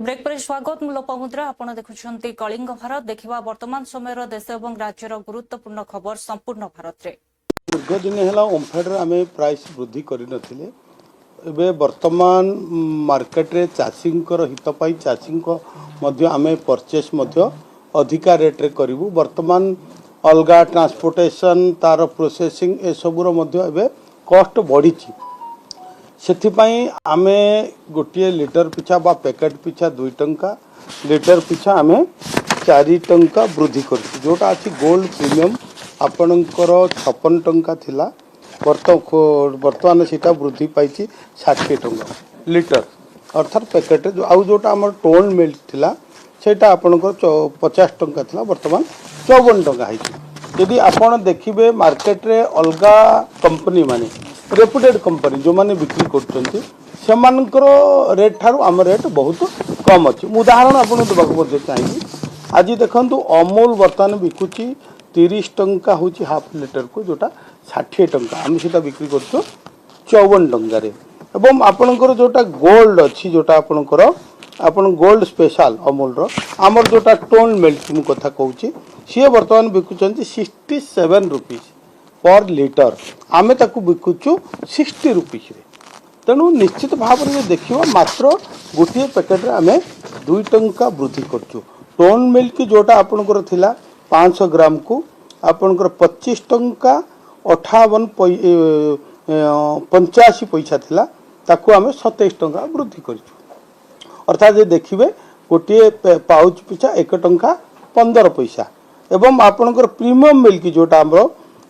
Break पर स्वागत मु लोपामुद्रा आपण देखुछंती कलिंग भारत देखिबा वर्तमान समय देश और राज्यर गुरुत्वपूर्ण खबर संपूर्ण भारत रे दीर्घ दिन है ओमफेड आम प्राइस वृद्धि करनथिले एबे वर्तमान मार्केट रे चाषी हितपाई चाषी आम परचेस अधिका रेट रे करूँ वर्तमान अलगा ट्रांसपोर्टेशन तार प्रोसेसिंग ए सबुर कस्ट बढ़ी से आमे गोटे लिटर पिछा बा पैकेट पिछा 2 टंका लिटर पिछा आम 4 टंका वृद्धि कर जोटा अच्छी गोल्ड प्रीमियम आपणकर 56 टंका थिला वर्तमान सीटा वृद्धि पाई 60 टंका लिटर अर्थात पैकेट जो आउ जोटा आम टोन मिल्क थिला सेटा आपणकर 50 टंका थिला वर्तमान 54 टंका है। यदि आपण देखिबे मार्केट रे अलगा कंपनी माने रेपुटेड कंपनी जो माने बिक्री करछंती सेमानकर रेट ठारू आम रेट बहुत कम अच्छी उदाहरण आपन देवाक चाहिए। आज देखंतु अमूल वर्तमान बिकुची 30 टंका होची हाफ लिटर को जोटा 60 टंका आम सीटा बिक्री करछो 54 टंका रे एवं आपनकर जोटा गोल्ड अच्छी जोटा आपनकर आपन गोल्ड स्पेशल अमूल रो आमर जोटा टोन मिल्क मु कथा कहूची सी वर्तमान बिकुचंती 67 रुपीस पर लिटर आमे ताकू बिकुचु 60 रुपीस रे तेणु निश्चित भाव में देखिबा मात्र गोटे पैकेट रे आमे 2 टंका वृद्धि करचु टोन मिल्क जोटा आपनकर थिला 500 ग्राम को आपनकर 25 टंका 85 पैसा थिला ताकू आमे 27 टंका वृद्धि करचु अर्थात जे देखिबे गोटे पाउच पिछा 1 टंका 15 पैसा एवं आपनकर प्रीमियम मिल्क जोटा हमरो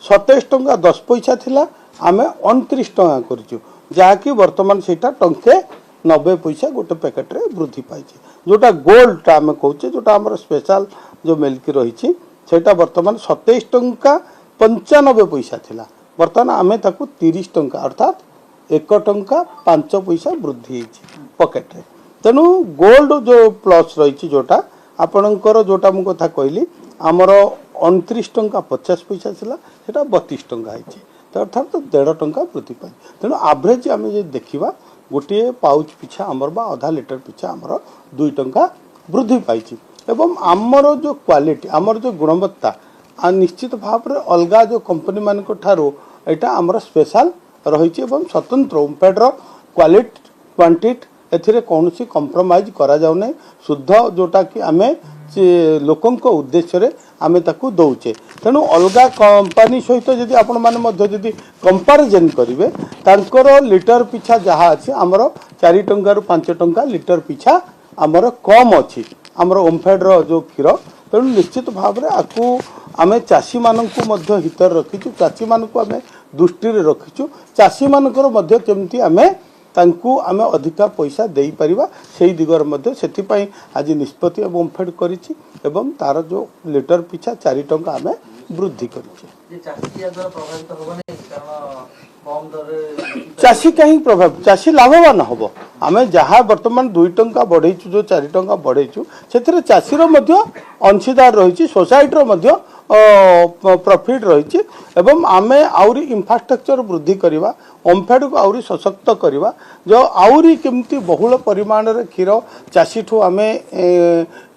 27 टंका 10 पैसा थिला आमे 29 टंका करचु जहाँकि वर्तमान सेटा टंके 90 पैसा गोटे पैकेट रे वृद्धि पाई जोटा गोल्ड आमे कहूचे जोटा हमर स्पेशल जो मिल्क रही सेटा वर्तमान 27 टंका 95 पैसा थिला वर्तमान आमे ताकू 30 टंका अर्थात 1 टंका 5 पैसा वृद्धि पॉकेट रे तेणु गोल्ड जो प्लस रही जोटा आपणकर जोटा मु कथा कहली आमर 29 टंका 50 पैसा थिला सेटा 32 टंका है अर्थात 1.5 टंका वृद्धि पाई तेणु एवरेज आम देखा गोटे पाउच पिछा आमर बा आधा लिटर पिछा आमर 2 टंका वृद्धि पाई एवं आमर जो क्वालिटी आमर जो गुणवत्ता निश्चित भाव में अलगा जो कंपनी मान ठारो एटा आमर स्पेशल रही स्वतंत्र ओमफेड क्वालिटी क्वांटिटी एथिरे कौन सी कंप्रोमाइज करा जाउ नै शुद्ध जोटा कि आमे लोकन को उद्देश्य रे आमे ताकू दउचे तेणु अलगा कंपनी सहित जदि आपण माने मध्य जदि कंपैरिजन करिवे तांकर लिटर पिछा जहा अछि हमर 4 टंका रु 5 टंका लिटर पिछा हमर कम अछि हमर ओमफेड रो जो क्षीर तेणु निश्चित भाव रे आकू आमे चासी मानकू मध्य हितर रखिछु चासी मानकू आमे दृष्टि रे रखिछु चासी मानकर मध्य केमती आमे तांकू आमे अधिका पैसा देई परिबा सेही दिगर मध्ये सेति आज निष्पत्ति ओमफेड करिछि एवं तार जो लिटर पिछा 4 टंका आमे वृद्धि करिछि जे चासी या द्वारा प्रभावित होबा नै कारण कम दर चासी कहीं प्रभाव चासी लाभवान होबो आमे जहा वर्तमान 2 टंका बढ़ैछु जो 4 टंका बढ़ैछु सेथिरे चासी रो मध्ये अंशीदार रहिछि सोसाइटी रो मध्ये प्रॉफिट रही एवं आमे आउरी इंफ्रास्ट्रक्चर वृद्धि करवा ओमफेड को आउरी सशक्त करवा जो आउरी केमती बहुल परिमाण रे क्षीर चाषी ठू आमे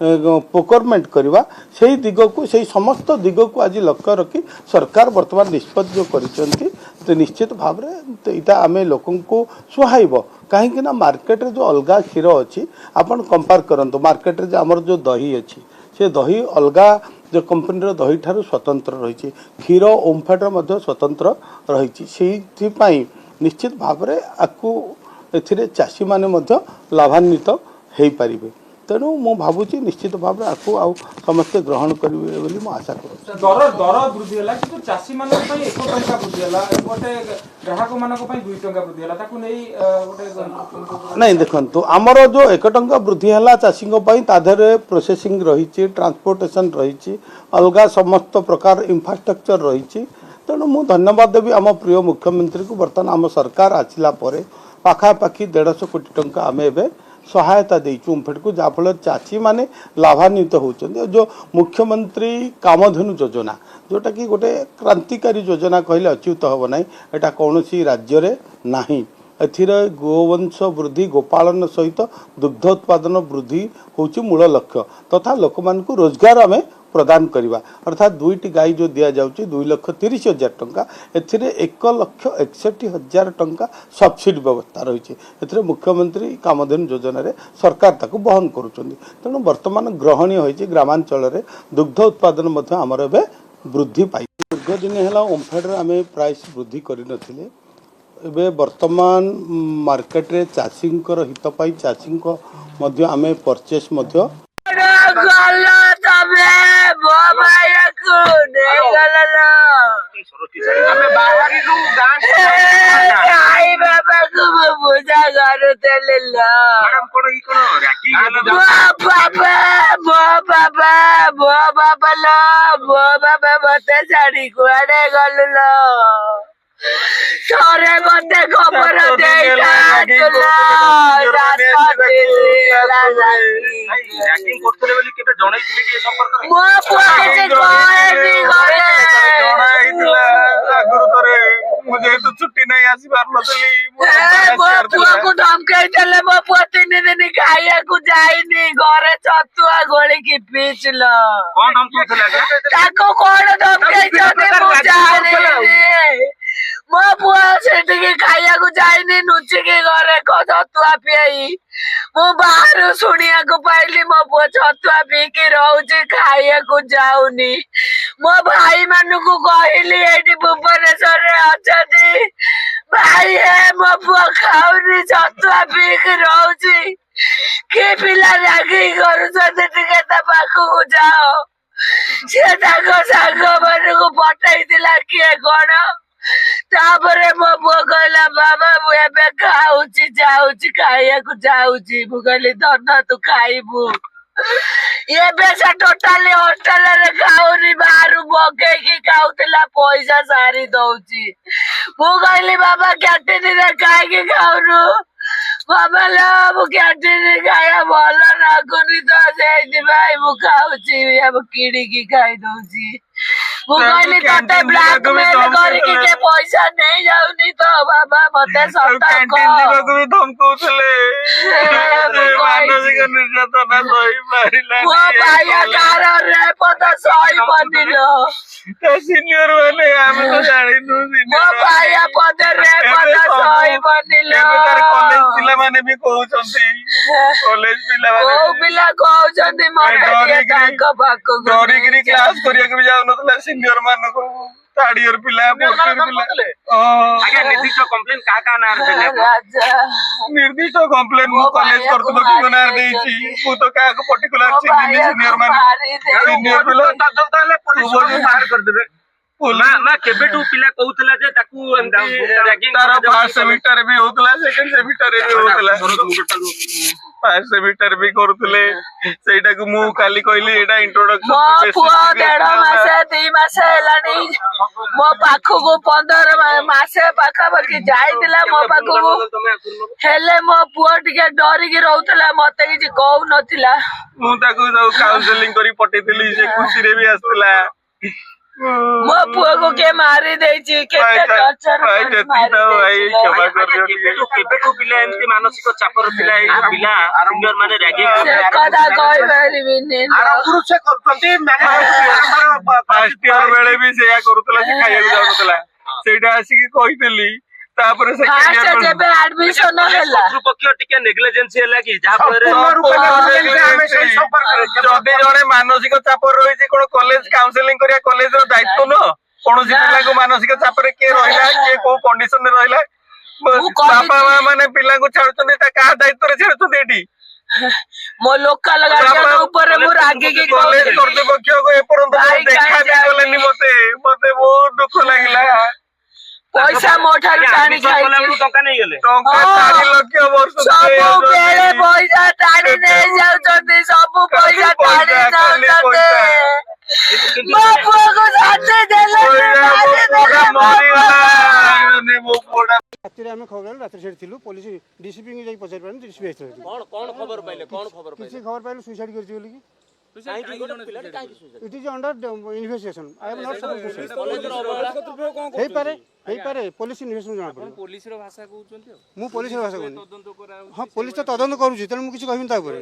प्रोक्योरमेंट करवा सेही दिग को सेही समस्त दिग को आज लक्ष्य रखी सरकार वर्तमान निष्पत्ति जो करिसेंती तो निश्चित भाव रे इटा आमे लोकन को सुहाइबो कहीं ना मार्केट रे जो अलगा क्षीर अच्छी आपण कंपेयर करंतु मार्केट रे जो हमर जो दही अच्छी से दही अलगा जो कंपनी रो दही ठारू स्वतंत्र रही क्षीर ओमफेड रो स्वतंत्र रही निश्चित भाव में आपको एथिरे चाषी माने मध्य लाभान्वित हो पारिबे तेणु मु भावुची निश्चित भाव में आपको आउ समस्ते ग्रहण करेंगे बोली मु आशा करूँ दर वृद्धि है कि चाषी मान 1 टंका वृद्धि है गोटे ग्राहक मान 2 टंका वृद्धि है ताकू नहीं गोटे नहीं देखंतु आमर जो 1 टंका वृद्धि है चाषी ताधरे प्रोसेसिंग रही ट्रांसपोर्टेशन रही अलगा समस्त प्रकार इंफ्रास्ट्रक्चर रही तेणु मु धन्यवाद देवी आम प्रिय मुख्यमंत्री को बर्तमान आम सरकार आसिला परे पाखापाखि 150 कोटी टंका आम एबे सहायता देचु ओमफेड को जहाँफल चाषी माने लाभान्वित होचंदी जो मुख्यमंत्री कामधेनु योजना जोटा कि गोटे क्रांतिकारी योजना कहले अच्युत हम ना एटा कौन राज्य रे नाही एथिरे गोवंश वृद्धि गोपालन सहित दुग्ध उत्पादन वृद्धि होची मूल लक्ष्य तथा लोक मानकु रोजगार आमे प्रदान करवा अर्थात 2टी गाई जो दि जाउची 2,30,000 टंका एथिरे 1,61,000 टंका सब्सिडी व्यवस्था रही है मुख्यमंत्री कामधेनु योजना रे सरकार ताकू बहन करुछंदी तेणु वर्तमान ग्रहणीय होईची ग्रामांचल रे दुग्ध उत्पादन मध्य आमर एबे वृद्धि पाई दीर्घ दिन है ओमफेड आम प्राइस वृद्धि करनथिले एबे वर्तमान मार्केट रे चाषी हित पाई चाषी मध्य आम परचेस मध्य थोड़े मते खबर मुझे तो छुट्टी नहीं आसी पार को धमकाई देले मो पुआ 3 दिन खाइया को जाइनी घरे छतुआ गोली की पीचल कौन धमकाउथला ताको कोन धमकाई जदे मु जाने मो पुआ सेठी खाइया को जाइनी नुची के घरे को छतुआ पियाई मु बाहर सुनिया को पाइली मो पुआ छतुआ पी के रहउची खाइया को जाउनी मो भाई मानु को कहली एठी भुवनेश्वर रे अछती भाई है मो पुआ खाउनी छतुआ पी के रहउची के पिला रागी करूछते टिके ता पाखु को जाओ से ताको सांग मानु को पठाई दिला किए कोन तापरे मो पुआ कहला बाबा मु एबे खाउची जाउची खाइया को जाउची मु कहली धन तू खाइबू एबे से टोटली होटल रे खाउनी बाहरु बगे की खाउतला पैसा सारी दउची मु कहली बाबा कैंटीन रे खाइ के खाउनु बाबा ला मु कैंटीन रे खाया भल लागुनी तो सेति भाई मु खाउची अब किडी की खाइ दउची मु कहली तते ब्लैकमेल करके के पैसा नहीं जाउनी तो बाबा मते सता को कैंटीन जीवाको भी धमकाउथले मानसिक निर्यातना सही पारिला मो भाइया कार रे पता सही बनिलो सीनियर वाले हम तो जानिनु मो सीनियर भाइया पता रे पता सही बनिलो एबे तार कॉलेज पिला माने भी कहउछंती कॉलेज पिला माने ओ पिला कहउछंती मते दिए ताको बाको डरिगिरी क्लास करिया के भी जाउ नतला सीनियर मान को थर्ड ईयर पिला फोर्थ ईयर पिला आगे निर्दिष्ट कंप्लेन का नार देले राजा निर्दिष्ट कंप्लेन मु कॉलेज करतलो कि बनार देइची मु तो का को पर्टिकुलर सीनियर मान सीनियर पिला ताले पुलिस को बाहर कर देबे ना केबेटू पिला कहउतला जे ताकू रैगिंग तारा फर्स्ट सेमेस्टर भी होतला सेकंड सेमेस्टर भी होतला फर्स्ट सेमेस्टर भी करतले सेटा को मु खाली कहली एटा इंट्रोडक्शन मो टू पुआ 1.5 मासे 2 मासे हेलानी मो पाखो को 15 मासे पाखा बाकी जाइतिला मो पाखो को हेले मो पुआ टिके डरी के रहउतला मते किछि कहउ नथिला मु ताको काउंसलिंग करी पटेतिली से खुशी रे भी आसला मो पुआ को के मारी देछि केते टॉर्चर भाई भाई क्षमा कर दियो केबेटू पिला एंती मानसिक चापर पिला ए पिला सीनियर माने रैगिंग से कदा कहि परिबिनी आरंभରୁ से करतंती फर्स्ट ईयर बेले भी सेया करतला से खाइया जाउतला सेटा आसी के कहितली तापर सेकंड फास्ट ईयर जेबे एडमिशन होला कर्तृपक्ष टिके नेग्लिजेंसी होला कि जहा पर जदि जने मानसिक चाप रही कोन कॉलेज काउंसलिंग करिया कॉलेज रो दायित्व न कोनोसी पिला को मानसिक चाप रे के रहिला के को कंडीशन रे रहिला बापा मां माने पिला को छाड़छन ता का दायित्व रे छाड़छन एटी मो लोकल गार्जियन ऊपर मु रागी के कॉलेज कर्तृपक्ष को एपरंत देखा भी कलेनी मते बहुत दुख लागिला पैसा मोठार टाणी खाइ टंका नहीं गेले टंका 4 लाख वर्ष सब बेले पैसा टाणी नहीं जाउछन्ती सब पैसा टाणी जाउछन्ती मो पुआ को साथे देले राति आम खबर राति से थिलु पुलिस डीसीपी के जाई पचार पानी डीसीपी आइछ कौन खबर पाइले कौन खबर किसी खबर पाइलु सुसाइड करछि बोली कि କାହିଁକି ଗୋଟେ ପିଲାଟେ କାହିଁକି suicide it is under investigation I am not suppose to say କଲେଜର ଅବହେଳା ହେଇପାରେ ପୋଲିସ ଇନଭେଷ୍ଟିଗେସନ୍ ଜଣା ପଡ଼ିବ ପୋଲିସର ଭାଷା କହୁଛନ୍ତି ଆଉ ମୁଁ ପୋଲିସର ଭାଷା କହୁନି ତଦନ୍ତ କରାହଉଛି ହଁ ପୋଲିସ ତ ତଦନ୍ତ କରୁଛି ତେଣୁ ମୁଁ କିଛି କହିବିନି ତା ଉପରେ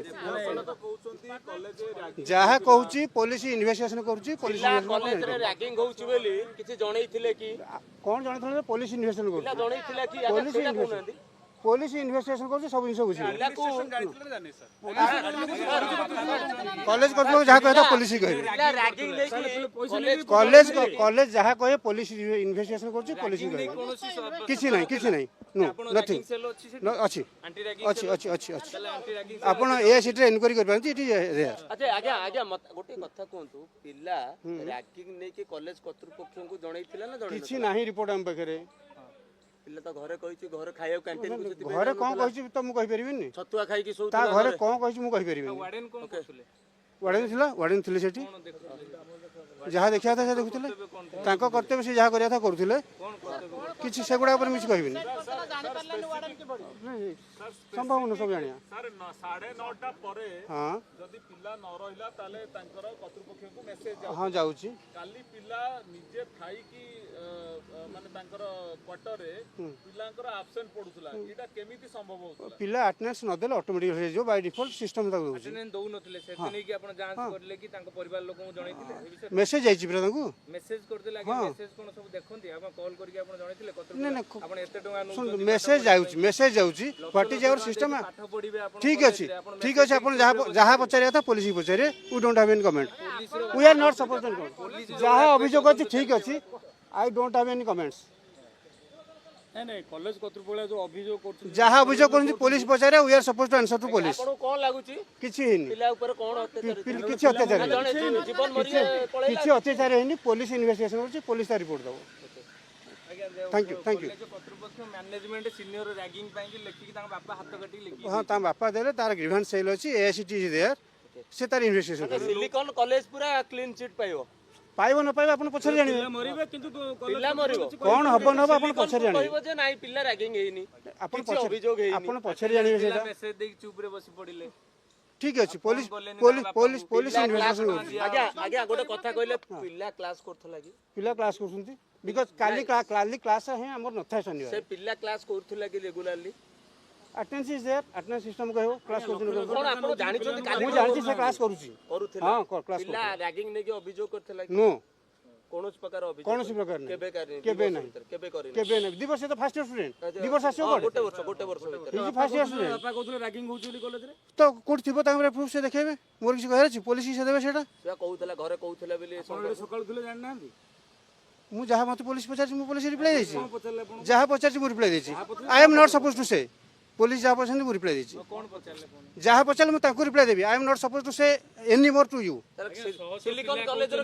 ଯାହା କହୁଛି ପୋଲିସ ଇନଭେଷ୍ଟିଗେସନ୍ କରୁଛି ପୋଲିସ କଲେଜରେ ରାଗିଂ ହଉଛି ବୋଲି କିଛି ଜଣେଇଥିଲେ କି କ'ଣ ଜଣେଇଥିଲେ ପୋଲିସ ଇନଭେଷ୍ଟିଗେସନ୍ କରୁଛି ଜଣେଇଥିଲା କି ପୋଲିସ ସେଇଟା କହୁନାହାନ୍ତି ପୋଲିସ ଇନଭେଷ୍ଟିଗେସନ୍ କରୁଛି ସବୁ ଜିନିଷ ବୁଝିବ ପିଲାକୁ କଲେଜ କର୍ତ୍ତୃପକ୍ଷ ଯାହା କହିବା ପୋଲିସ ହିଁ କହିବେ ପିଲା ରାଗିଂ ନେଇକି କଲେଜ ଯାହା କହେ ପୋଲିସ ଇନଭେଷ୍ଟିଗେସନ୍ କରୁଛି ପୋଲିସ ହିଁ କହିବେ କିଛି ନାହିଁ नो नथिंग ଅଛି ଅଛି ଅଛି ଅଛି ଅଛି ଆପଣ ଏ ସିଟରେ ଏନକ୍ୱାରି କରିପାରନ୍ତି ଇଟ୍ ଇଜ୍ ରେୟାର ଆଚ୍ଛା ଆଜ୍ଞା ଆଜ୍ଞା ଗୋଟେ କଥା କୁହନ୍ତୁ ପିଲା ରାଗିଂ ନେଇକି କଲେଜ କର୍ତ୍ତୃପକ୍ଷଙ୍କୁ ଜଣେଇଥିଲା ନା ଜଣେଇ କିଛି ନାହିଁ ରିପୋର୍ଟ ଆମ ପାଖରେ ପିଲା ତ ଘରେ କହିଛି ଘରେ ଖାଇବାକୁ କ୍ୟାଣ୍ଟିନ୍ ଘରେ କ'ଣ କହିଛି ତ ମୁଁ କହିପାରିବିନି ଛତୁଆ ଖାଇକି ସବୁ ତା ଘରେ କ'ଣ କହିଛି ମୁଁ କହିପାରିବିନି ୱାର୍ଡେନ୍ ଥିଲେ ସେଠି ଯାହା ଦେଖିବା କଥା ସେ ଦେଖୁଥିଲେ ତାଙ୍କ କର୍ତ୍ତବ୍ୟ ସେ ଯାହା କରିବା କଥା କରୁଥିଲେ କିଛି ସେଗୁଡ଼ା ଉପରେ କିଛି କହିବିନି ସମ୍ଭବ ନୁହଁ ସବୁ ଜାଣିବା ହଁ ଯଦି ପିଲା ନ ରହିଲା ତାହେଲେ ତାଙ୍କର କର୍ତ୍ତୃପକ୍ଷଙ୍କୁ ମେସେଜ ହଁ ଯାଉଛି କାଲି ପିଲା ନିଜେ ଥାଇକି ମାନେ ତାଙ୍କର କ୍ୱାର୍ଟରରେ ପିଲାଙ୍କର ଆବସେଣ୍ଟ ପଡୁଥିଲା ଏଇଟା କେମିତି ସମ୍ଭବ ହଉଥିଲା ପିଲା ଆଟେଣ୍ଡାନ୍ସ ନଦେଲେ ଅଟୋମେଟିକ୍ ହେଇଯିବ ବାଇ ଡିଫଲ୍ଟ ସିଷ୍ଟମ ତାକୁ ଦେଉଛି ଦଉନଥିଲେ ସେ ନେଇକି ଆପଣ ଯାଞ୍ଚ କରିଲେ କି ତାଙ୍କ ପରିବାର ଲୋକଙ୍କୁ ଜଣେଇଥିଲେ ଏ ବିଷୟରେ ମେସେଜ ଯାଇଛି ପୁରା ତାଙ୍କୁ ମେସେଜ କରିଥିଲେ ଆଜ୍ଞା ମେସେଜ କୋନ ସବୁ ଦେଖନ୍ତି ଆପଣ କଲ୍ କରିକି ଆପଣ ଜଣେଇଥିଲେ କର୍ତ୍ତୃପକ୍ଷ ଆପଣ ଏତେ ଟଙ୍କା ଶୁଣନ୍ତୁ ମେସେଜ ଯାଉଛି ହ୍ୱାଟ ଇଜ୍ ଆୱାର ସିଷ୍ଟମ ପାଠ ପଢିବେ ଆପଣ ଠିକ୍ ଅଛି ଆପଣ ଯାହା ପଚାରିବା କଥା ପୋଲିସକୁ ପଚାରିବେ we don't have any comment we are not suppose ଯାହା ଅଭିଯୋଗ ଅଛି ଠିକ୍ ଅଛି I don't have any comments ନାଇଁ କଲେଜ କର୍ତ୍ତୃପକ୍ଷ ଯୋଉ ଅଭିଯୋଗ କରୁଛନ୍ତି ଯାହା ଅଭିଯୋଗ କରୁଛନ୍ତି ପୋଲିସ ପଚାରେ we are suppose to answer to police ଆପଣଙ୍କୁ କ'ଣ ଲାଗୁଛି କିଛି ହେଇନି ପିଲା ଉପରେ କ'ଣ ଅତ୍ୟାଚାର କିଛି ଅତ୍ୟାଚାର ହେଇନି ଜୀବନ ମରିକି ପଳେଇଲା କିଛି ଅତ୍ୟାଚାର ହେଇନି ପୋଲିସ ଇନଭେଷ୍ଟିଗେସନ କରୁଛି ପୋଲିସ ତା ରିପୋର୍ଟ ଦେବ थैंक यू କର୍ତ୍ତୃପକ୍ଷ ମ୍ୟାନେଜମେଣ୍ଟ ସିନିୟର ରାଗିଂ ପାଇଁ କି ଲେଖିକି ତାଙ୍କ ବାପା ହାତ କାଟି ଲେଖି हाँ ता बापा देले तार ग्रीवेंस सेल अछि एसीटी इज देयर से तार इन्वेस्टिगेशन करे सिलिकॉन कॉलेज पूरा क्लीन चिट पाइबो पाइबो न पाइबो अपन पछर जानिबे ମରିବେ କିନ୍ତୁ ପିଲା ମରିବ कोन हबो न हबो अपन पछर जानिबे କହିବ ଯେ ନାଇଁ ପିଲା ରାଗିଂ ହେଇନି अपन କିଛି ଅଭିଯୋଗ ହେଇନି अपन पछर जानिबे सेटा ମେସେଜ ଦେଇକି ଚୁପରେ ବସି ପଡିଲେ ठीक अछि पुलिस इन्वेस्टिगेशन ଆଜ୍ଞା ଆଜ୍ଞା ଗୋଟେ କଥା କହିଲେ ପିଲା କ୍ଲାସ କରୁଥିଲା କି पिला क्लास करसुंती बिकॉज़ काली क्लास है हमर नथा शनिवार ସେ ପିଲା କ୍ଲାସ କରୁଥିଲା କି regularly attendance is there attendance system कहबो क्लास करसुन କ'ଣ ଆପଣ ଜାଣିଛନ୍ତି କାଲି मु जानची से क्लास करूची କରୁଥିଲା हां क्लास ପିଲା ରାଗିଂ ନେଇକି ଅଭିଯୋଗ କରିଥିଲା କି नो କୌଣସି ପ୍ରକାର ଅଭିଯୋଗ କୌଣସି ପ୍ରକାର ନାହିଁ କେବେ କରିନି କେବେ ନାହିଁ କେବେ କରିନି केबे नै दिवस से तो फर्स्ट ईयर स्टूडेंट दिवस आसियो ଗୋଟେ ବର୍ଷ ଭିତରେ इज फर्स्ट ईयर स्टूडेंट ବାପା କହୁଥିଲେ ରାଗିଂ ହଉଛି ବୋଲି କଲେଜରେ तो कोड थिबो तामरे प्रूफ से देखेबे मोर किछ कहर अछि पुलिस से देबे सेटा ସେ କହୁଥିଲା ଘରେ କହୁଥିଲା ବୋଲି ସକାଳୁ ଥିଲେ ଜାଣିନାହାନ୍ତି मु जहाँ मत पुलिस पचार मु पुलिस रिप्लाई देछि जहाँ पचार मु रिप्लाई देछि I am not suppose to say police जहाँ पचार मु रिप्लाई देछि କଣ ପଚାରିଲେ ପୁଣି जहाँ पचार मु तांको रिप्लाई देबी I am not suppose to say any more to you Silicon କଲେଜର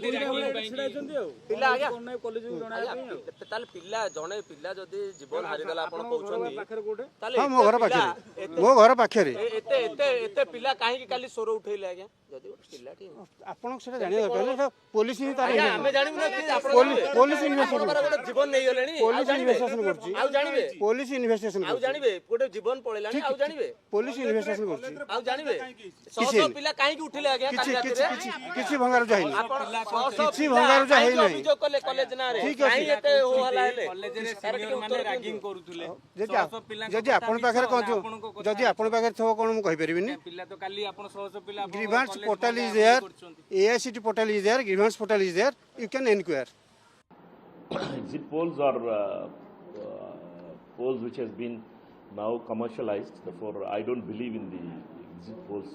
ପିଲା ଆଜ୍ଞା କଲେଜକୁ ଜଣା ତାହେଲେ ପିଲା ଜଣେ ପିଲା ଯଦି ଜୀବନ ହାରିଗଲା ଆପଣ କହୁଛନ୍ତି ପାଖରେ କୋଉଠି ତାହେଲେ हाँ मो घर पाखे ଏତେ ଏତେ ଏତେ ପିଲା କାହିଁକି କାଲି ସ୍ୱର ଉଠେଇଲେ आज्ञा ଯଦି ଗୋଟେ ପିଲାଟି आपण सेटा जानि दरकार पुलिस ही तार ଆଜ୍ଞା ଆମେ ଜାଣିବୁ ନା କି ଆପଣ पुलिस इन्वेस्टिगेशन ଗୋଟେ ଜୀବନ ନେଇଗଲେଣି पुलिस इन्वेस्टिगेशन करछि ଆଉ ଜାଣିବେ पुलिस इन्वेस्टिगेशन ଆଉ ଜାଣିବେ ଗୋଟେ ଜୀବନ ପଳେଇଲାଣି ଆଉ ଜାଣିବେ पुलिस इन्वेस्टिगेशन करछि ଆଉ ଜାଣିବେ ଶହ ପିଲା କାହିଁକି ଉଠିଲେ ଆଜ୍ଞା କାଲି ରାତିରେ किछि भंगार जाहिनी ଆପଣ କିଛି ଭଙ୍ଗାରୁଜା ହେଇନାହିଁ। ଅଭିଯୋଗ କଲେ କଲେଜ ନାଁରେ ଠିକ୍ ଅଛି। କାହିଁ ଏତେ ହୋ ହଲ୍ଲା ହେଲେ କଲେଜରେ ସିନିୟର ମାନେ ରାଗିଂ କରୁଥିଲେ ଯଦି ଆପଣ ପାଖରେ କଣ ଯଦି ଆପଣ ପାଖରେ ଥିବ କଣ ମୁଁ କହିପାରିବିନି ପିଲା ତ କାଲି ଆପଣ ଶହ ଶହ ପିଲା grievance portal is there AICTE portal is there grievance portal is there you can enquire Exit polls are polls which has been now commercialized. Therefore, I don't believe in the exit polls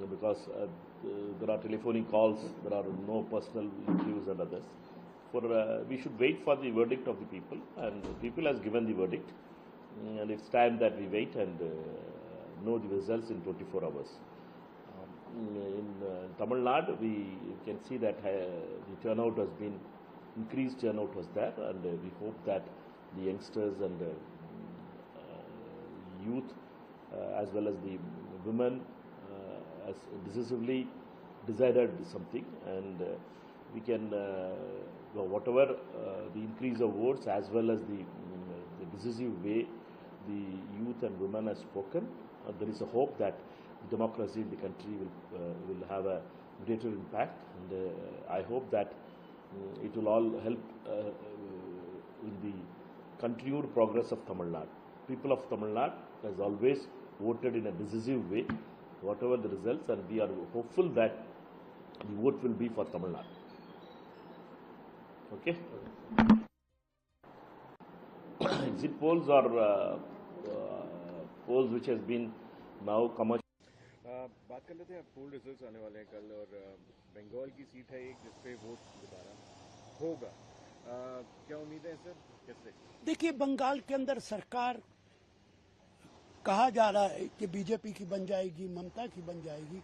because there are telephonic calls, there are no personal interviews and others. For we should wait for the verdict of the people, and the people has given the verdict, and it's time that we wait and know the results in 24 hours. In Tamil Nadu, we can see that the turnout has been increased turnout was there, and we hope that the youngsters and youth as well as the women has decisively decided something, and we can whatever the increase of votes as well as the decisive way the youth and women have spoken, there is a hope that democracy in the country will have a greater impact, and I hope that it will all help in the continued progress of Tamil Nadu. People of Tamil Nadu has always voted in a decisive way, whatever the results, and we are hopeful that the vote will be for Tamil Nadu. Okay. Exit polls are polls which has been now commercial. बात कर लेते हैं, पोल results आने वाले हैं कल, और बंगाल की सीट है एक जिसपे वोट दोबारा होगा। क्या उम्मीद है सर, कैसे? देखिए, बंगाल के अंदर सरकार कहा जा रहा है कि बीजेपी की बन जाएगी, ममता की बन जाएगी,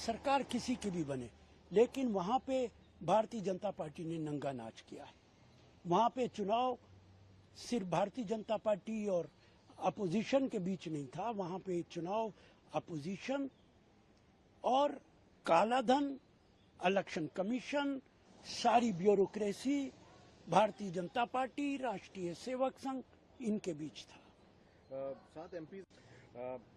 सरकार किसी की भी बने, लेकिन वहां पे भारतीय जनता पार्टी ने नंगा नाच किया है। वहां पे चुनाव सिर्फ भारतीय जनता पार्टी और अपोजिशन के बीच नहीं था, वहां पे चुनाव अपोजिशन और कालाधन, इलेक्शन कमीशन, सारी ब्यूरोक्रेसी, भारतीय जनता पार्टी, राष्ट्रीय सेवक संघ, इनके बीच था। 7 MP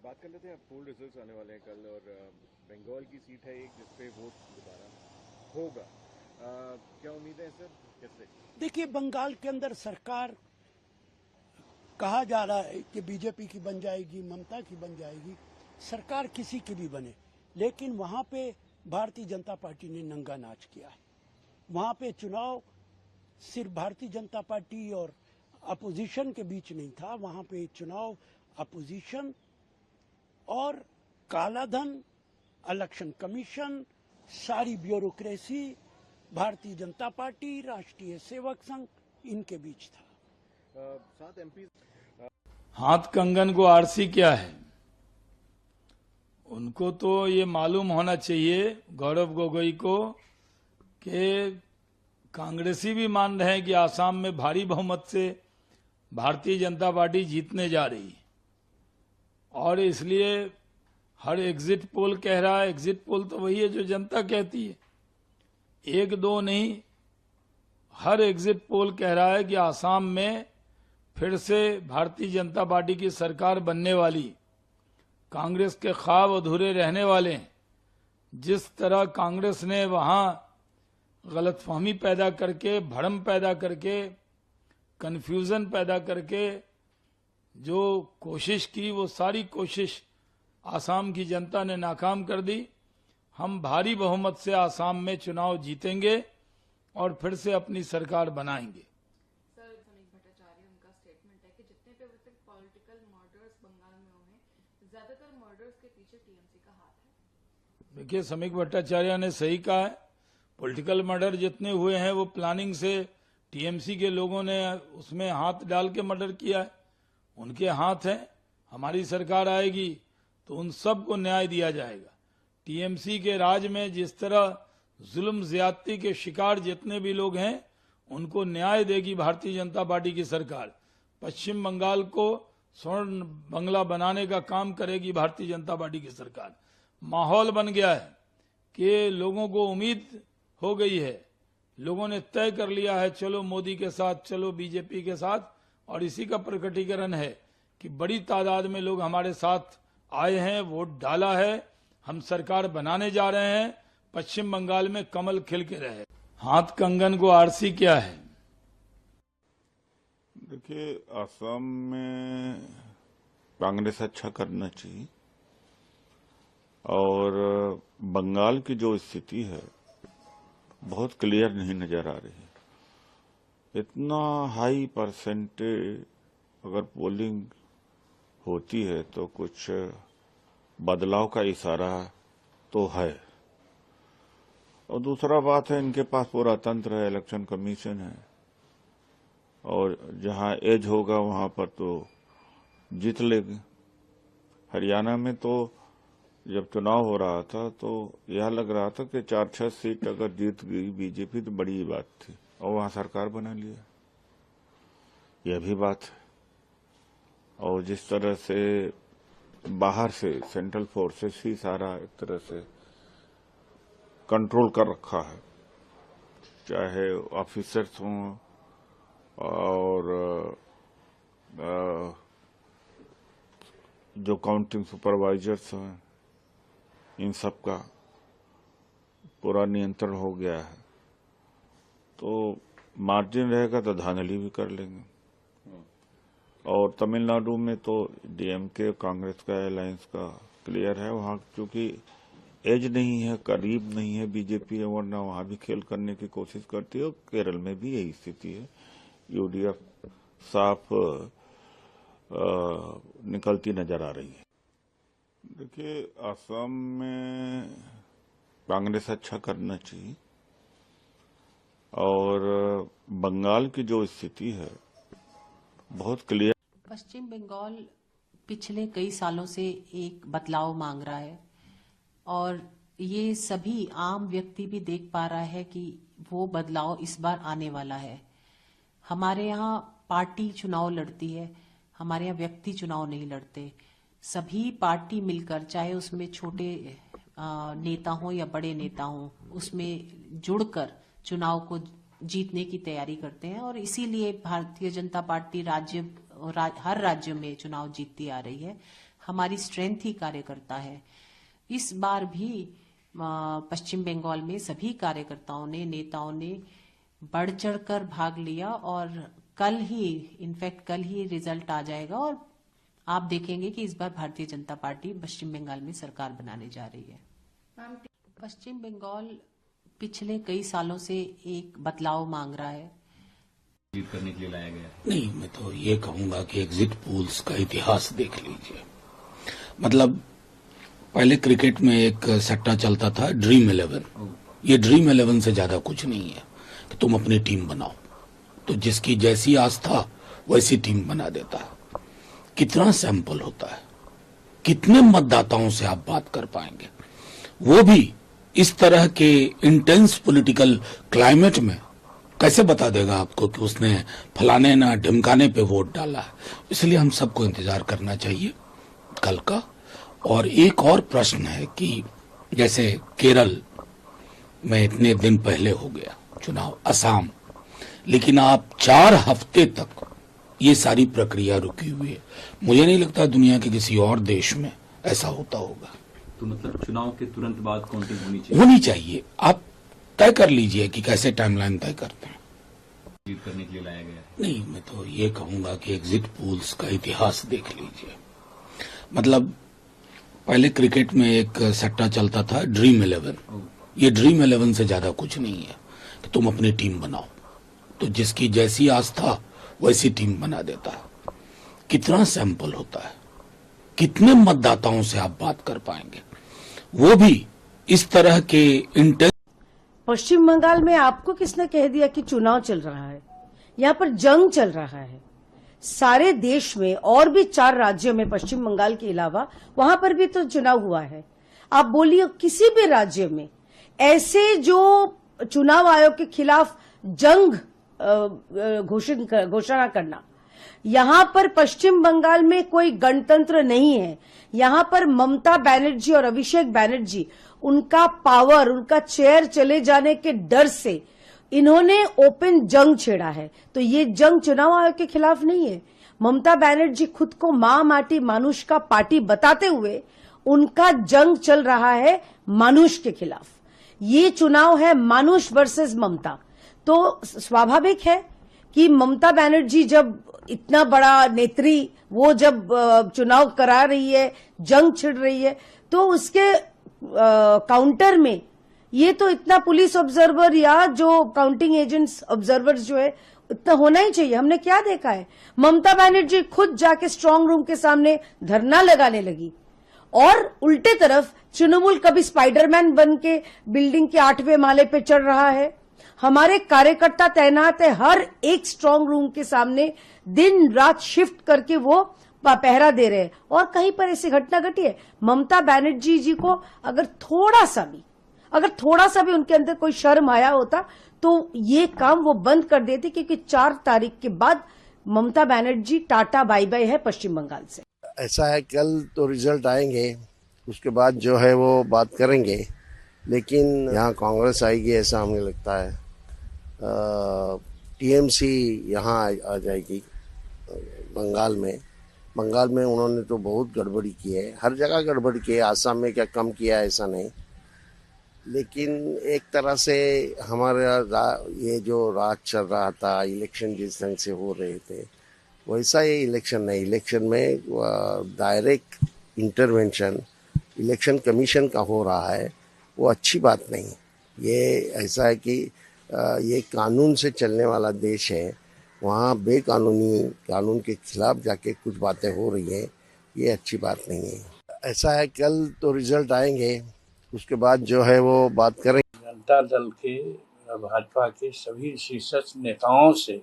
बात कर लेते हैं, पोल रिजल्ट्स आने वाले हैं कल, और बंगाल की सीट है एक जिसपे वोट दोबारा होगा। क्या उम्मीद है सर, कैसे? देखिए, बंगाल के अंदर सरकार कहा जा रहा है कि बीजेपी की बन जाएगी, ममता की बन जाएगी, सरकार किसी की भी बने, लेकिन वहां पे भारतीय जनता पार्टी ने नंगा नाच किया है। वहां पे चुनाव सिर्फ भारतीय जनता पार्टी और अपोजिशन के बीच नहीं था, वहां पे चुनाव अपोजिशन और कालाधन, इलेक्शन कमीशन, सारी ब्यूरोक्रेसी, भारतीय जनता पार्टी, राष्ट्रीय सेवक संघ, इनके बीच था। 7 MP हाथ कंगन को आरसी क्या है? उनको तो ये मालूम होना चाहिए, गौरव गोगोई को, कि कांग्रेसी भी मान रहे हैं कि आसाम में भारी बहुमत से भारतीय जनता पार्टी जीतने जा रही है, और इसलिए हर एग्जिट पोल कह रहा है। एग्जिट पोल तो वही है जो जनता कहती है, एक दो नहीं, हर एग्जिट पोल कह रहा है कि आसाम में फिर से भारतीय जनता पार्टी की सरकार बनने वाली, कांग्रेस के ख्वाब अधूरे रहने वाले हैं। जिस तरह कांग्रेस ने वहां गलतफहमी पैदा करके, भ्रम पैदा करके, कंफ्यूजन पैदा करके जो कोशिश की, वो सारी कोशिश आसाम की जनता ने नाकाम कर दी। हम भारी बहुमत से आसाम में चुनाव जीतेंगे और फिर से अपनी सरकार बनाएंगे। सर, समीक भट्टाचार्य, उनका स्टेटमेंट है कि जितने पे अभी तक पॉलिटिकल मर्डर्स बंगाल में हुए, ज्यादातर मर्डर्स के पीछे टीएमसी का हाथ है। देखिए, समीक भट्टाचार्य ने सही कहा है, पॉलिटिकल मर्डर जितने हुए हैं वो प्लानिंग से टीएमसी के लोगों ने उसमें हाथ डाल के मर्डर किया है, उनके हाथ है। हमारी सरकार आएगी तो उन सबको न्याय दिया जाएगा। टीएमसी के राज में जिस तरह जुल्म ज्यादती के शिकार जितने भी लोग हैं, उनको न्याय देगी भारतीय जनता पार्टी की सरकार। पश्चिम बंगाल को स्वर्ण बंगला बनाने का काम करेगी भारतीय जनता पार्टी की सरकार। माहौल बन गया है कि लोगों को उम्मीद हो गई है, लोगों ने तय कर लिया है, चलो मोदी के साथ, चलो बीजेपी के साथ, और इसी का प्रकटीकरण है कि बड़ी तादाद में लोग हमारे साथ आए हैं, वोट डाला है, हम सरकार बनाने जा रहे हैं, पश्चिम बंगाल में कमल खिल के रहे। हाथ कंगन को आरसी क्या है? देखिए, असम में कांग्रेस अच्छा करना चाहिए, और बंगाल की जो स्थिति है बहुत क्लियर नहीं नजर आ रही है। इतना हाई परसेंटेज अगर पोलिंग होती है तो कुछ बदलाव का इशारा तो है। और दूसरा बात है, इनके पास पूरा तंत्र है, इलेक्शन कमीशन है, और जहां एज होगा वहां पर तो जीत लेगी। हरियाणा में तो जब चुनाव हो रहा था तो यह लग रहा था कि 4-6 सीट अगर जीत गई बीजेपी तो बड़ी बात थी, और वहां सरकार बना लिया, यह भी बात है। और जिस तरह से बाहर से सेंट्रल फोर्सेस ही सारा एक तरह से कंट्रोल कर रखा है, चाहे ऑफिसर्स हों और जो काउंटिंग सुपरवाइजर्स हैं, इन सब का पूरा नियंत्रण हो गया है, तो मार्जिन रहेगा तो धांधली भी कर लेंगे। और तमिलनाडु में तो डीएमके कांग्रेस का अलायंस का क्लियर है, वहाँ चूंकि एज नहीं है, करीब नहीं है बीजेपी, वरना वहाँ भी खेल करने की कोशिश करती है। और केरल में भी यही स्थिति है, यूडीएफ साफ निकलती नजर आ रही है। देखिए, असम में कांग्रेस अच्छा करना चाहिए, और बंगाल की जो स्थिति है बहुत क्लियर। पश्चिम बंगाल पिछले कई सालों से एक बदलाव मांग रहा है, और ये सभी आम व्यक्ति भी देख पा रहा है कि वो बदलाव इस बार आने वाला है। हमारे यहाँ पार्टी चुनाव लड़ती है, हमारे यहाँ व्यक्ति चुनाव नहीं लड़ते। सभी पार्टी मिलकर, चाहे उसमें छोटे नेता हो या बड़े नेता हो, उसमें जुड़कर चुनाव को जीतने की तैयारी करते हैं, और इसीलिए भारतीय जनता पार्टी हर राज्य में चुनाव जीतती आ रही है। हमारी स्ट्रेंथ ही कार्यकर्ता है। इस बार भी पश्चिम बंगाल में सभी कार्यकर्ताओं ने, नेताओं ने बढ़ चढ़कर भाग लिया, और कल ही रिजल्ट आ जाएगा, और आप देखेंगे कि इस बार भारतीय जनता पार्टी पश्चिम बंगाल में सरकार बनाने जा रही है। पश्चिम बंगाल पिछले कई सालों से एक बदलाव मांग रहा है। जीत करने के लिए लाया गया नहीं, मैं तो ये कहूंगा कि एग्जिट पोल्स का इतिहास देख लीजिए। मतलब पहले क्रिकेट में एक सट्टा चलता था, ड्रीम 11। ये ड्रीम 11 से ज्यादा कुछ नहीं है कि तुम अपनी टीम बनाओ, तो जिसकी जैसी आस्था वैसी टीम बना देता है। कितना सैंपल होता है, कितने मतदाताओं से आप बात कर पाएंगे, वो भी इस तरह के इंटेंस पॉलिटिकल क्लाइमेट में कैसे बता देगा आपको कि उसने फलाने ना ढिमकाने पे वोट डाला है। इसलिए हम सबको इंतजार करना चाहिए कल का। और एक और प्रश्न है कि जैसे केरल में इतने दिन पहले हो गया चुनाव, असम, लेकिन आप 4 हफ्ते तक ये सारी प्रक्रिया रुकी हुई है। मुझे नहीं लगता दुनिया के किसी और देश में ऐसा होता होगा। तो मतलब चुनाव के तुरंत बाद काउंटिंग होनी चाहिए। आप तय कर लीजिए कि कैसे टाइमलाइन तय करते हैं। जीत करने के लिए लाया गया नहीं, मैं तो ये कहूंगा कि एग्जिट पोल्स का इतिहास देख लीजिए। मतलब पहले क्रिकेट में एक सट्टा चलता था, ड्रीम 11। ये ड्रीम 11 से ज्यादा कुछ नहीं है कि तुम अपनी टीम बनाओ, तो जिसकी जैसी आस्था वैसी टीम बना देता है। कितना सैंपल होता है, कितने मतदाताओं से आप बात कर पाएंगे, वो भी इस तरह के इंटेंस। पश्चिम बंगाल में आपको किसने कह दिया कि चुनाव चल रहा है? यहाँ पर जंग चल रहा है। सारे देश में और भी 4 राज्यों में पश्चिम बंगाल के अलावा वहां पर भी तो चुनाव हुआ है। आप बोलिए किसी भी राज्य में ऐसे जो चुनाव आयोग के खिलाफ जंग घोषणा करना। यहाँ पर पश्चिम बंगाल में कोई गणतंत्र नहीं है। यहाँ पर ममता बनर्जी और अभिषेक बनर्जी, उनका पावर, उनका चेयर चले जाने के डर से इन्होंने ओपन जंग छेड़ा है। तो ये जंग चुनाव आयोग के खिलाफ नहीं है। ममता बनर्जी खुद को मां माटी मानुष का पार्टी बताते हुए उनका जंग चल रहा है मानुष के खिलाफ। ये चुनाव है मानुष वर्सेस ममता। तो स्वाभाविक है कि ममता बनर्जी जब इतना बड़ा नेत्री, वो जब चुनाव करा रही है, जंग छिड़ रही है, तो उसके काउंटर में ये तो इतना पुलिस ऑब्जर्वर या जो काउंटिंग एजेंट्स ऑब्जर्वर्स जो है इतना होना ही चाहिए। हमने क्या देखा है, ममता बनर्जी खुद जाके स्ट्रांग रूम के सामने धरना लगाने लगी, और उल्टे तरफ तृणमूल कभी स्पाइडरमैन बन के बिल्डिंग के 8वें माले पे चढ़ रहा है। हमारे कार्यकर्ता तैनात है हर एक स्ट्रांग रूम के सामने, दिन रात शिफ्ट करके वो पहरा दे रहे हैं। और कहीं पर ऐसी घटना घटी है, ममता बनर्जी जी को अगर थोड़ा सा भी उनके अंदर कोई शर्म आया होता तो ये काम वो बंद कर देती, क्योंकि 4 तारीख के बाद Mamata Banerjee tata bye bye है पश्चिम बंगाल से। ऐसा है, कल तो रिजल्ट आएंगे, उसके बाद जो है वो बात करेंगे, लेकिन यहाँ कांग्रेस आएगी ऐसा हमें लगता है। टीएमसी यहाँ आ जाएगी बंगाल में उन्होंने तो बहुत गड़बड़ी की है, हर जगह गड़बड़ी की है। आसाम में क्या कम किया है ऐसा नहीं, लेकिन एक तरह से हमारा ये जो राज चल रहा था, इलेक्शन जिस ढंग से हो रहे थे, वैसा ये इलेक्शन नहीं। इलेक्शन में डायरेक्ट इंटरवेंशन इलेक्शन कमीशन का हो रहा है, वो अच्छी बात नहीं। ये ऐसा है कि ये कानून से चलने वाला देश है, वहाँ बेकानूनी कानून के खिलाफ जाके कुछ बातें हो रही हैं, ये अच्छी बात नहीं है। ऐसा है, कल तो रिजल्ट आएंगे, उसके बाद जो है वो बात करेंगे। जनता दल के भाजपा के सभी शीर्ष नेताओं से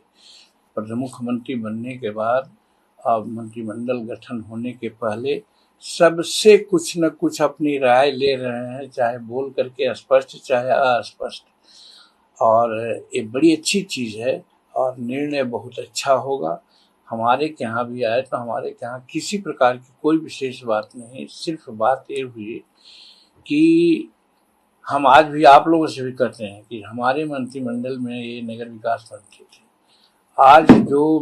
मुख्यमंत्री बनने के बाद और मंत्रिमंडल गठन होने के पहले सबसे कुछ न कुछ अपनी राय ले रहे हैं, चाहे बोल करके स्पष्ट चाहे अस्पष्ट, और ये बड़ी अच्छी चीज़ है और निर्णय बहुत अच्छा होगा। हमारे के यहाँ भी आए तो हमारे के यहाँ किसी प्रकार की कोई विशेष बात नहीं, सिर्फ बात ये हुई कि हम आज भी आप लोगों से भी कहते हैं कि हमारे मंत्रिमंडल में ये नगर विकास मंत्री थे। आज जो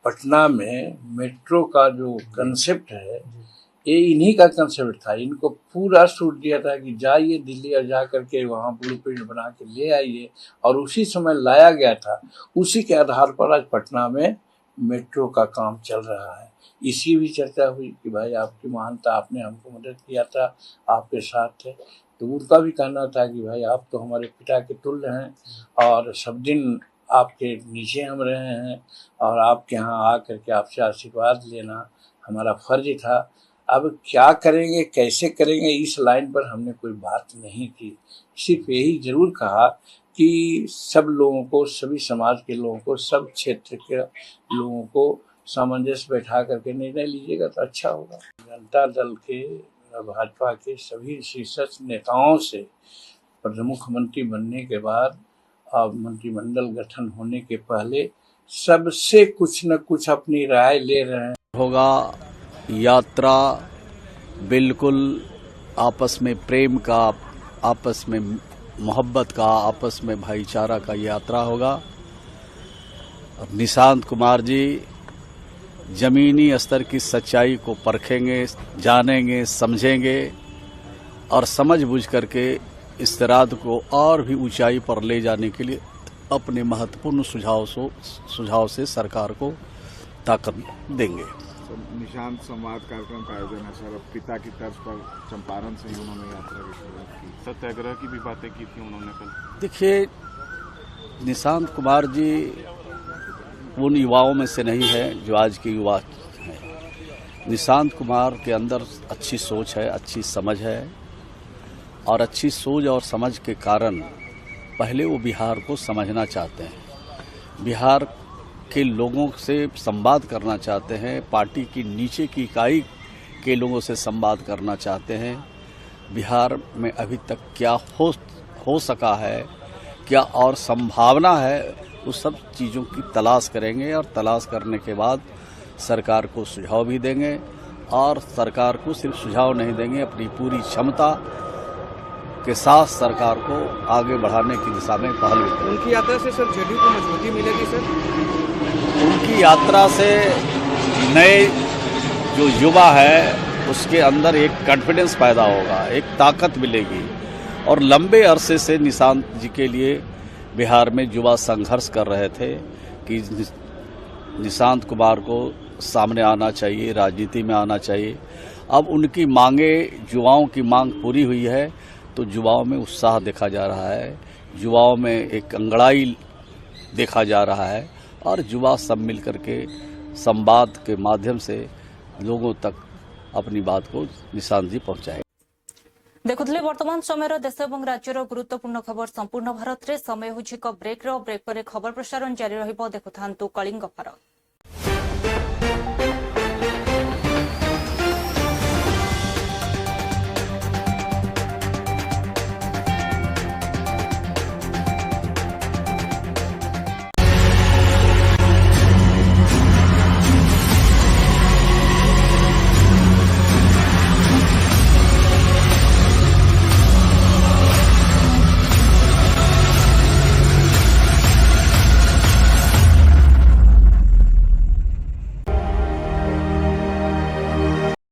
पटना में मेट्रो का जो कंसेप्ट है, ये इन्हीं का कंसेप्ट था। इनको पूरा छूट दिया था कि जाइए दिल्ली और जा करके वहाँ ब्लूप्रिंट बना के ले आइए, और उसी समय लाया गया था। उसी के आधार पर आज पटना में मेट्रो का काम चल रहा है। इसी भी चर्चा हुई कि भाई आपकी महानता, आपने हमको मदद किया था, आपके साथ थे, तो उनका भी कहना था कि भाई आप तो हमारे पिता के तुल्य हैं और सब दिन आपके नीचे हम रहे हैं, और आपके यहाँ आ करके आपसे आशीर्वाद लेना हमारा फर्ज था। अब क्या करेंगे, कैसे करेंगे, इस लाइन पर हमने कोई बात नहीं की। सिर्फ यही जरूर कहा कि सब लोगों को, सभी समाज के लोगों को, सब क्षेत्र के लोगों को सामंजस्य बैठा करके निर्णय लीजिएगा तो अच्छा होगा। जनता दल के भाजपा के सभी शीर्ष नेताओं से मुख्यमंत्री बनने के बाद और मंत्रिमंडल गठन होने के पहले सबसे कुछ न कुछ अपनी राय ले रहे हैं। होगा यात्रा बिल्कुल आपस में प्रेम का, आपस में मोहब्बत का, आपस में भाईचारा का यात्रा होगा। निशांत कुमार जी जमीनी स्तर की सच्चाई को परखेंगे, जानेंगे, समझेंगे और समझ बूझ करके इस इरादे को और भी ऊंचाई पर ले जाने के लिए अपने महत्वपूर्ण सुझाव से सरकार को ताकत देंगे। निशांत संवाद कार्यक्रम का आयोजन है सर, पिता की तर्ज पर चंपारण से ही उन्होंने यात्रा की शुरुआत की, सत्याग्रह की भी बातें की थी उन्होंने कल। देखिए, निशांत कुमार जी उन युवाओं में से नहीं है जो आज के युवा हैं। निशांत कुमार के अंदर अच्छी सोच है, अच्छी समझ है, और अच्छी सोच और समझ के कारण पहले वो बिहार को समझना चाहते हैं, बिहार के लोगों से संवाद करना चाहते हैं, पार्टी की नीचे की इकाई के लोगों से संवाद करना चाहते हैं। बिहार में अभी तक क्या हो सका है, क्या और संभावना है, उस सब चीज़ों की तलाश करेंगे और तलाश करने के बाद सरकार को सुझाव भी देंगे, और सरकार को सिर्फ सुझाव नहीं देंगे, अपनी पूरी क्षमता के साथ सरकार को आगे बढ़ाने की दिशा में पहल भी करेंगे। उनकी यात्रा से सर जेडीयू को मजबूती मिलेगी सर? उनकी यात्रा से नए जो युवा है उसके अंदर एक कॉन्फिडेंस पैदा होगा, एक ताकत मिलेगी, और लंबे अरसे से निशांत जी के लिए बिहार में युवा संघर्ष कर रहे थे कि निशांत कुमार को सामने आना चाहिए, राजनीति में आना चाहिए। अब उनकी मांगे, युवाओं की मांग पूरी हुई है, तो युवाओं में उत्साह देखा जा रहा है, युवाओं में एक अंगड़ाई देखा जा रहा है, और युवा सब मिलकर के संवाद के माध्यम से लोगों तक अपनी बात को निशांत जी पहुंचाए। देखुले वर्तमान समय देश और राज्यर गुरुत्वपूर्ण खबर संपूर्ण भारत में। समय हो ब्रेक पर खबर प्रसारण जारी रहिबो। देखुथांतु कलिंग भारत।